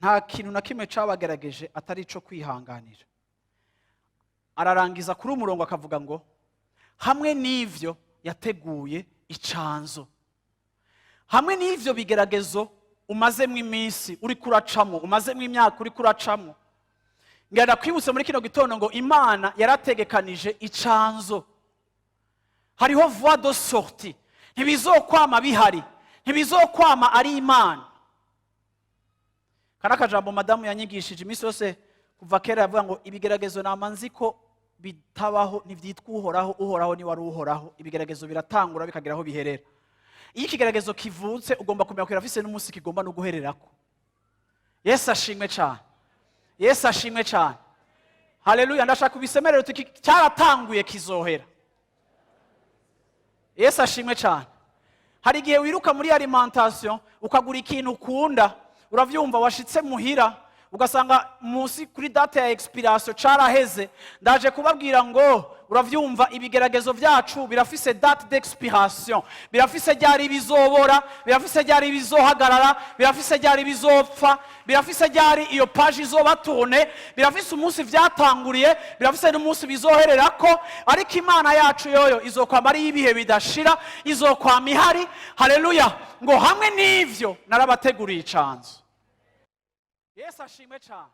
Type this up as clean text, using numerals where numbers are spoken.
nta kintu na kimwe cabagerageje atari ico kwihanganira. Ararangiza kuri umurongo akavuga ngo hamwe n'ivyo yateguye icanzo. Hamwe n'ivyo bigeragezo umazemwo iminsi uri kuracamo, umazemwo imyaka uri kuracamo, ngenda kwibutse muri kino gitondo ngo Imana yarategekanije icanzo. Hariho voie de sortie, ntibizokwama bihari, ntibizokwama ari Imana. Kana kajambo madamu yanyigishije iminsi yose kuva kera, yavuga ngo ibigeragezo namanzi ko bitabaho, ntivyitwa uhoraho, uhoraho ni wari uhoraho. Ibigeragezo biratangura bikagera aho biherera. Iyo ikigeragezo kivutse ugomba kumenya ko irafise n'umunsi kigomba no guhererako. Yesu ashimwe cyane, Yesu ashimwe cyane, haleluya. Ndashaka kubisemerera uti cyaratanguye kizohera. Yesu ashimwe cyane. Hari igihe wiruka muri alimentation ukagura ikintu ukunda, uravyumva washitse muhira ugasanga munsi kuri date ya expiration caraheze. Ndaje kubabwira ngo uravyumva ibigeragezo vyacu birafise date d'expiration, birafise ryari bizobora, birafise ryari bizohagarara, birafise ryari bizopfa, birafise ryari iyo page izobatone, birafise umunsi vyatanguriye, birafise n'umunsi bizohererako. Ariko Imana yacu yoyo izokwama ari ibihe bidashira, izokwama ihari. Haleluya. Ngo hamwe n'ivyo narabateguriye icanzo. Yesu ashimwe cyane.